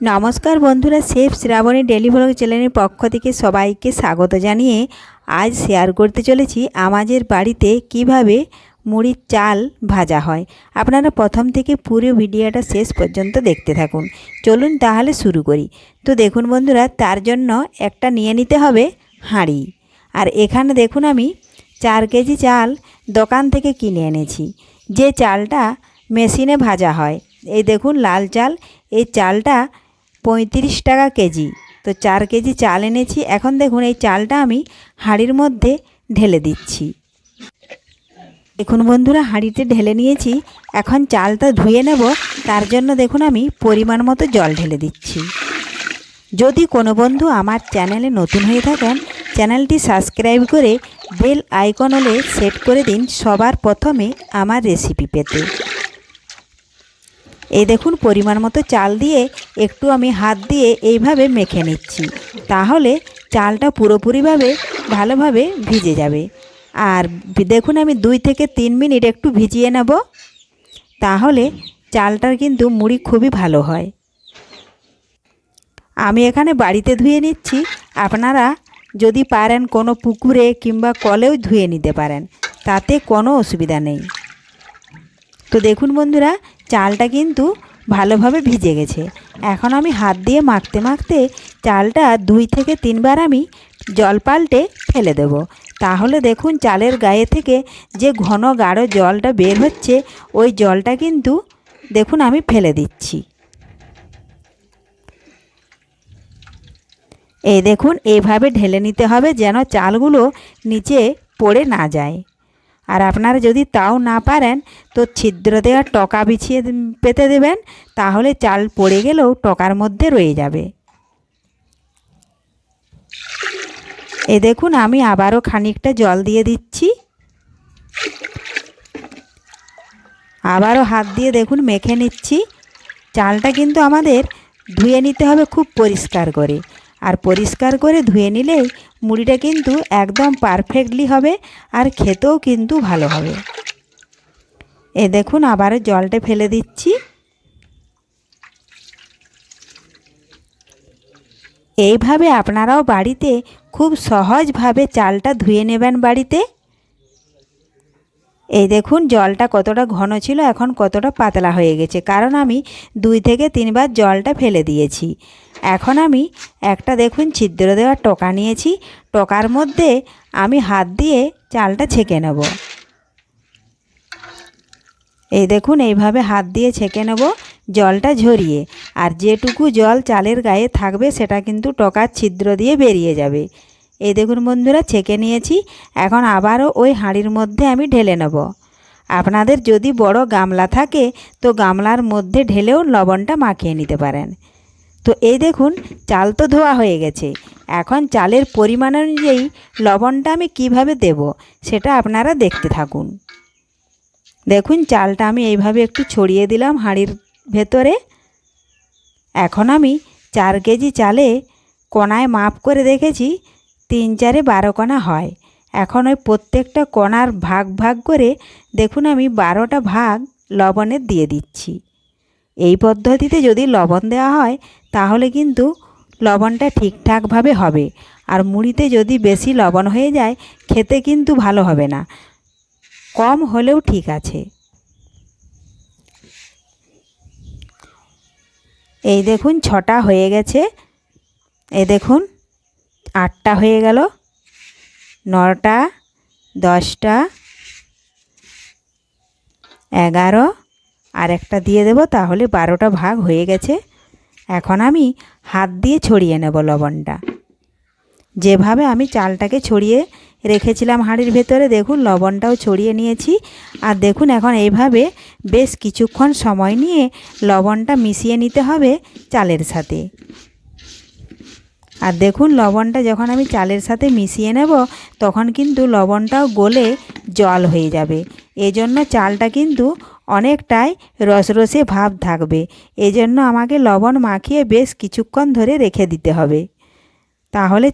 नमस्कार बंधुरा chef Shravani daily blog channel पक्ष থেকে সবাইকে স্বাগত জানিয়ে आज शेयर करते चलेছি আমাদের বাড়িতে কিভাবে মুড়ির চাল ভাজা হয়। আপনারা প্রথম থেকে পুরো ভিডিওটা শেষ পর্যন্ত দেখতে থাকুন। চলুন তাহলে শুরু করি। তো দেখুন বন্ধুরা, তার জন্য একটা নিয়ে নিতে হবে হাঁড়ি। আর এখানে দেখুন আমি 4 কেজি চাল দোকান থেকে কিনে এনেছি। যে চালটা মেশিনে ভাজা হয়, এই দেখুন লাল চাল। এই চালটা 35 টাকা কেজি। তো 4 কেজি চাল এনেছি। এখন দেখুন এই চালটা আমি হাঁড়ির মধ্যে ঢেলে দিচ্ছি। দেখুন বন্ধুরা, হাঁড়িতে ঢেলে নিয়েছি। এখন চালটা ধুয়ে নেব, তার জন্য দেখুন আমি পরিমাণ মতো জল ঢেলে দিচ্ছি। যদি কোনো বন্ধু আমার চ্যানেলে নতুন হয়ে থাকেন, চ্যানেলটি সাবস্ক্রাইব করে বেল আইকন হলে সেট করে দিন সবার প্রথমে আমার রেসিপি পেতে। এই দেখুন পরিমাণ মতো চাল দিয়ে একটু আমি হাত দিয়ে এইভাবে মেখে নিচ্ছি, তাহলে চালটা পুরোপুরিভাবে ভালোভাবে ভিজে যাবে। আর দেখুন আমি 2 থেকে 3 মিনিট একটু ভিজিয়ে নেব, তাহলে চালটার কিন্তু মুড়ি খুবই ভালো হয়। আমি এখানে বাড়িতে ধুয়ে নিচ্ছি। আপনারা যদি পারেন কোনো পুকুরে কিংবা কলেও ধুয়ে নিতে পারেন, তাতে কোনো অসুবিধা নেই। তো দেখুন বন্ধুরা, চালটা কিন্তু ভালোভাবে ভিজে গেছে। এখন আমি হাত দিয়ে মাখতে মাখতে চালটা 2 থেকে 3 বার আমি জল পাল্টে ফেলে দেব। তাহলে দেখুন চালের গায়ে থেকে যে ঘন গাঢ় জলটা বের হচ্ছে, ওই জলটা কিন্তু দেখুন আমি ফেলে দিচ্ছি। এই দেখুন এইভাবে ঢেলে নিতে হবে যেন চালগুলো নিচে পড়ে না যায়। আর আপনারা যদি তাও না পারেন তো ছিদ্র দেওয়া টকা বিছিয়ে পেতে দেবেন, তাহলে চাল পড়ে গেলেও টকার মধ্যে রয়ে যাবে। এই দেখুন আমি আবারও খানিকটা জল দিয়ে দিচ্ছি। আবারও হাত দিয়ে দেখুন মেখে নিচ্ছি। চালটা কিন্তু আমাদের ধুয়ে নিতে হবে খুব পরিষ্কার করে। আর পরিষ্কার করে ধুয়ে নিলেই মুড়িটা কিন্তু একদম পারফেক্টলি হবে, আর খেতেও কিন্তু ভালো হবে। এ দেখুন আবারও জলটা ফেলে দিচ্ছি। এইভাবে আপনারাও বাড়িতে খুব সহজভাবে চালটা ধুয়ে নেবেন বাড়িতে। এই দেখুন জলটা কতটা ঘন ছিল, এখন কতটা পাতলা হয়ে গেছে, কারণ আমি 2 থেকে 3 বার জলটা ফেলে দিয়েছি। এখন আমি একটা দেখুন ছিদ্র দেওয়া টোকা নিয়েছি। টোকার মধ্যে আমি হাত দিয়ে চালটা ছেঁকে নেব। এই দেখুন এইভাবে হাত দিয়ে ছেঁকে নেব জলটা ঝরিয়ে। আর যেটুকু জল চালের গায়ে থাকবে সেটা কিন্তু টোকার ছিদ্র দিয়ে বেরিয়ে যাবে। এই দেখুন বন্ধুরা, ছেঁকে নিয়েছি। এখন আবারও ওই হাঁড়ির মধ্যে আমি ঢেলে নেব। আপনাদের যদি বড় গামলা থাকে তো গামলার মধ্যে ঢেলেও লবণটা মাখিয়ে নিতে পারেন। তো এই দেখুন চাল তো ধোয়া হয়ে গেছে। এখন চালের পরিমাণ অনুযায়ী লবণটা আমি কিভাবে দেব সেটা আপনারা দেখতে থাকুন। দেখুন চালটা আমি এইভাবে একটু ছড়িয়ে দিলাম হাঁড়ির ভেতরে। এখন আমি 4 কেজি চালে কোনায় মাপ করে দেখেছি 3 4 12 কোনা হয়। এখন ওই প্রত্যেকটা কোনার ভাগ ভাগ করে দেখুন আমি 12টা ভাগ লবণের দিয়ে দিচ্ছি। এই পদ্ধতিতে যদি লবণ দেওয়া হয় তাহলে কিন্তু লবণটা ঠিকঠাকভাবে হবে। আর মুড়িতে যদি বেশি লবণ হয়ে যায় খেতে কিন্তু ভালো হবে না, কম হলেও ঠিক আছে। এই দেখুন 6টা হয়ে গেছে। এই দেখুন 8টা হয়ে গেল, 9টা, 10টা, 11, আর একটা দিয়ে দেব, তাহলে 12টা ভাগ হয়ে গেছে। এখন আমি হাত দিয়ে ছড়িয়ে নেব লবণটা। যেভাবে আমি চালটাকে ছড়িয়ে রেখেছিলাম হাঁড়ির ভেতরে, দেখুন লবণটাও ছড়িয়ে নিয়েছি। আর দেখুন এখন এইভাবে বেশ কিছুক্ষণ সময় নিয়ে লবণটা মিশিয়ে নিতে হবে চালের সাথে। আর দেখুন লবণটা যখন আমি চালের সাথে মিশিয়ে নেব তখন কিন্তু লবণটাও গলে জল হয়ে যাবে। এজন্য চালটা কিন্তু অনেকটাই রসরসে ভাব থাকবে। এজন্য আমাকে লবণ মাখিয়ে বেশ কিছুক্ষণ ধরে রেখে দিতে হবে, তাহলে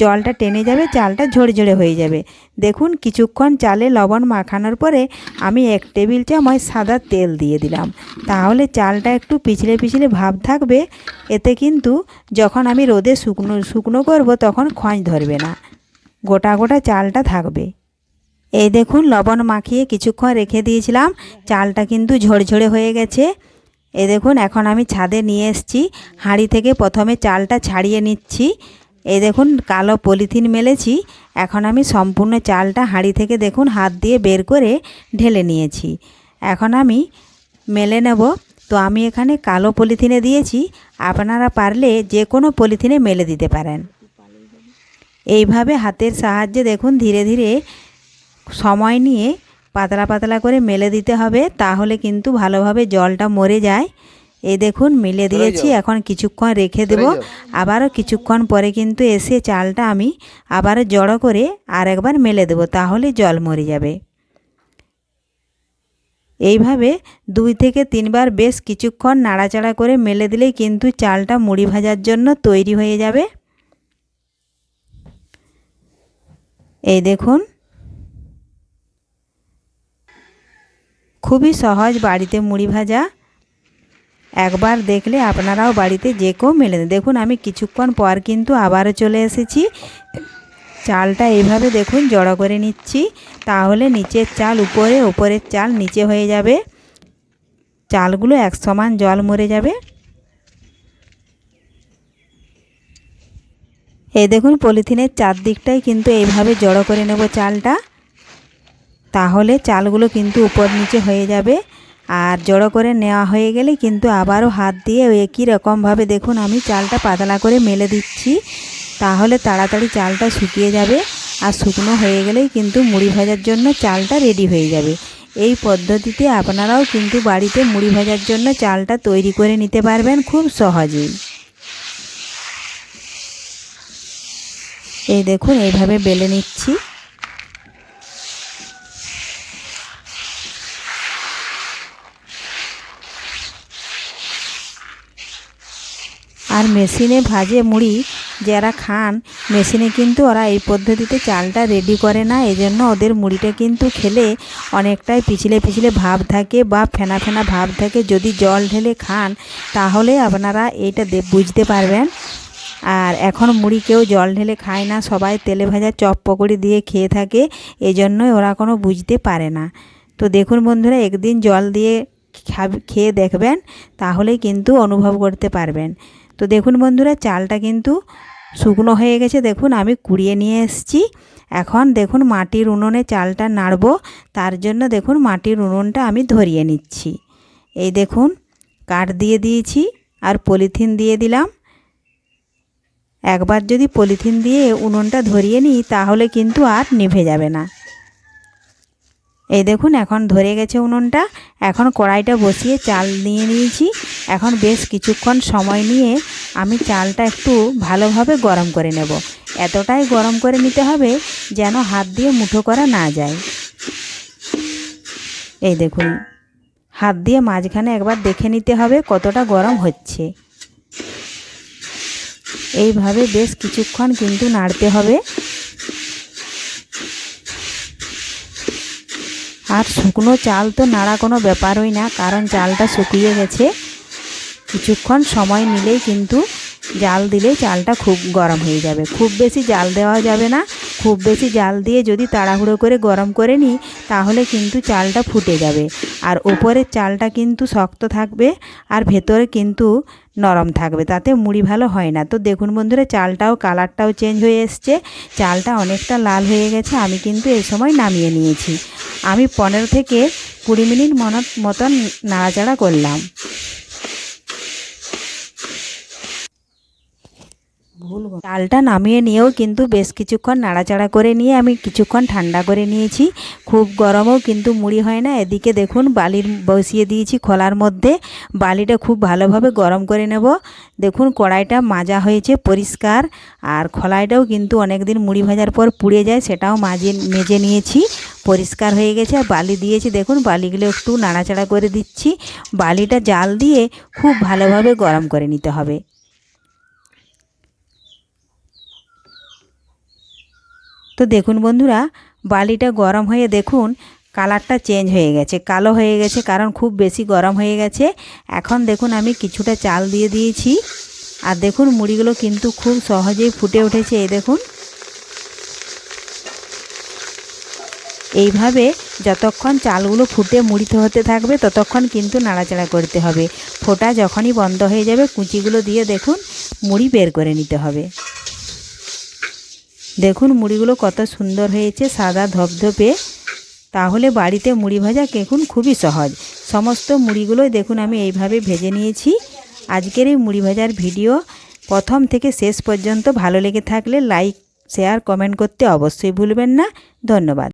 জলটা টেনে যাবে, চালটা ঝরঝরে হয়ে যাবে। দেখুন কিছুক্ষণ চালে লবণ মাখানোর পরে আমি 1 টেবিল চামচ সাদা তেল দিয়ে দিলাম। তাহলে চালটা একটু পিছলে পিছলে ভাব থাকবে, এতে কিন্তু যখন আমি রোদে শুকনো করব তখন খঁচ ধরবে না, গোটা গোটা চালটা থাকবে। এই দেখুন লবণ মাখিয়ে কিছুক্ষণ রেখে দিয়েছিলাম, চালটা কিন্তু ঝরঝরে হয়ে গেছে। এই দেখুন এখন আমি ছাদে নিয়ে এসেছি, হাঁড়ি থেকে প্রথমে চালটা ছাড়িয়ে নিচ্ছি। এই দেখুন কালো পলিথিন মেলেছি, এখন আমি সম্পূর্ণ চালটা হাঁড়ি থেকে দেখুন হাত দিয়ে বের করে ঢেলে নিয়েছি। এখন আমি মেলে নেব। তো আমি এখানে কালো পলিথিনে দিয়েছি, আপনারা পারলে যে কোনো পলিথিনে মেলে দিতে পারেন। এইভাবে হাতের সাহায্যে দেখুন ধীরে ধীরে সময় নিয়ে পাতলা পাতলা করে মেলে দিতে হবে, তাহলে কিন্তু ভালোভাবে জলটা মরে যায়। এই দেখুন মেলে দিয়েছি, এখন কিছুক্ষণ রেখে দেব। আবারও কিছুক্ষণ পরে কিন্তু এসে চালটা আমি আবারও জড়ো করে আরেকবার মেলে দেব, তাহলে জল মরে যাবে। এইভাবে 2 থেকে 3 বার বেশ কিছুক্ষণ নাড়াচাড়া করে মেলে দিলেই কিন্তু চালটা মুড়ি ভাজার জন্য তৈরি হয়ে যাবে। এই দেখুন খুবই সহজ বাড়িতে মুড়ি ভাজা, একবার দেখলে আপনারাও বাড়িতে যে কেউ মেলে দেন। দেখুন আমি কিছুক্ষণ পর কিন্তু আবারও চলে এসেছি, চালটা এইভাবে দেখুন জড়ো করে নিচ্ছি, তাহলে নিচের চাল উপরে, উপরের চাল নিচে হয়ে যাবে, চালগুলো এক সমান জল মরে যাবে। এই দেখুন পলিথিনের চারদিকটাই কিন্তু এইভাবে জড়ো করে নেব চালটা, তাহলে চালগুলো কিন্তু উপর নিচে হয়ে যাবে। আর জড়ো করে নেওয়া হয়ে গেলে কিন্তু আবারও হাত দিয়ে একই রকমভাবে দেখুন আমি চালটা পাতলা করে মেলে দিচ্ছি, তাহলে তাড়াতাড়ি চালটা শুকিয়ে যাবে। আর শুকনো হয়ে গেলেই কিন্তু মুড়ি ভাজার জন্য চালটা রেডি হয়ে যাবে। এই পদ্ধতিতে আপনারাও কিন্তু বাড়িতে মুড়ি ভাজার জন্য চালটা তৈরি করে নিতে পারবেন খুব সহজেই। এই দেখুন এইভাবে বেলে নিচ্ছি। আর মেশিনে ভাজে মুড়ি যারা খান, মেশিনে কিন্তু ওরা এই পদ্ধতিতে চালটা রেডি করে না, এজন্য ওদের মুড়িটা কিন্তু খেলে অনেকটাই পিছলে পিছলে ভাব থাকে বা ফেনা ফেনা ভাব থাকে। যদি জল ঢেলে খান তাহলে আপনারা এইটা বুঝতে পারবেন। আর এখন মুড়ি কেউ জল ঢেলে খায় না, সবাই তেলে ভাজা চপ পকোড়ি দিয়ে খেয়ে থাকে, এজন্যই ওরা কোনো বুঝতে পারে না। তো দেখুন বন্ধুরা, একদিন জল দিয়ে খেয়ে দেখবেন, তাহলেই কিন্তু অনুভব করতে পারবেন। তো দেখুন বন্ধুরা চালটা কিন্তু শুকনো হয়ে গেছে, দেখুন আমি কুড়িয়ে নিয়ে এসেছি। এখন দেখুন মাটির উনুনে চালটা নাড়ব, তার জন্য দেখুন মাটির উনুনটা আমি ধরিয়ে নিচ্ছি। এই দেখুন কাঠ দিয়ে দিয়েছি আর পলিথিন দিয়ে দিলাম। একবার যদি পলিথিন দিয়ে উনুনটা ধরিয়ে নিই তাহলে কিন্তু আর নিভে যাবে না। এই দেখুন এখন ধরে গেছে উনুনটা। এখন কড়াইটা বসিয়ে চাল নিয়ে নিয়েছি। এখন বেশ কিছুক্ষণ সময় নিয়ে আমি চালটা একটু ভালোভাবে গরম করে নেব। এতটাই গরম করে নিতে হবে যেন হাত দিয়ে মুঠো করা না যায়। এই দেখুন হাত দিয়ে মাঝখানে একবার দেখে নিতে হবে কতটা গরম হচ্ছে। এইভাবে বেশ কিছুক্ষণ কিন্তু নাড়তে হবে। আর শুকনো চাল তো নাড়া কোনো ব্যাপারই না, কারণ চালটা শুকিয়ে গেছে। কিছুক্ষণ সময় নিলেই কিন্তু জাল দিলে চালটা খুব গরম হয়ে যাবে। খুব বেশি জাল দেওয়া যাবে না, খুব বেশি জাল দিয়ে যদি তাড়াহুড়ো করে গরম করে নিই তাহলে কিন্তু চালটা ফুটে যাবে। আর উপরের চালটা কিন্তু শক্ত থাকবে আর ভেতরে কিন্তু নরম থাকবে, তাতে মুড়ি ভালো হয় না। তো দেখুন বন্ধুরা চালটাও কালারটাও চেঞ্জ হয়ে এসছে, চালটা অনেকটা লাল হয়ে গেছে। আমি কিন্তু এই সময় নামিয়ে নিয়েছি। আমি 15 থেকে 20 মিনিট মতন নাড়াচাড়া করলাম। চালটা নামিয়ে নিয়েও কিন্তু বেশ কিছুক্ষণ নাড়াচাড়া করে নিয়ে আমি কিছুক্ষণ ঠান্ডা করে নিয়েছি। খুব গরমও কিন্তু মুড়ি হয় না। এদিকে দেখুন বালির বসিয়ে দিয়েছি খোলার মধ্যে, বালিটা খুব ভালোভাবে গরম করে নেব। দেখুন কড়াইটা মাজা হয়েছে পরিষ্কার, আর খোলাইটাও কিন্তু অনেক দিন মুড়ি ভাজার পর পুড়ে যায়, সেটাও মেজে নিয়েছি, পরিষ্কার হয়ে গেছে। আর বালি দিয়েছি, দেখুন বালিগুলো একটু নাড়াচাড়া করে দিচ্ছি। বালিটা জাল দিয়ে খুব ভালোভাবে গরম করে নিতে হবে। তো দেখুন বন্ধুরা, বালিটা গরম হয়ে দেখুন কালারটা চেঞ্জ হয়ে গেছে, কালো হয়ে গেছে, কারণ খুব বেশি গরম হয়ে গেছে। এখন দেখুন আমি কিছুটা চাল দিয়ে দিয়েছি, আর দেখুন মুড়িগুলো কিন্তু খুব সহজেই ফুটে উঠেছে। এই দেখুন, এইভাবে যতক্ষণ চালগুলো ফুটে মুড়িতে হতে থাকবে ততক্ষণ কিন্তু নাড়াচাড়া করতে হবে। ফোটা যখনই বন্ধ হয়ে যাবে কুচিগুলো দিয়ে দেখুন মুড়ি বের করে নিতে হবে। দেখুন মুড়িগুলো কত সুন্দর হয়েছে, সাদা ধপধপে। তাহলে বাড়িতে মুড়ি ভাজা দেখুন খুবই সহজ। সমস্ত মুড়িগুলোই দেখুন আমি এইভাবে ভেজে নিয়েছি। আজকের এই মুড়ি ভাজার ভিডিও প্রথম থেকে শেষ পর্যন্ত ভালো লেগে থাকলে লাইক, শেয়ার, কমেন্ট করতে অবশ্যই ভুলবেন না। ধন্যবাদ।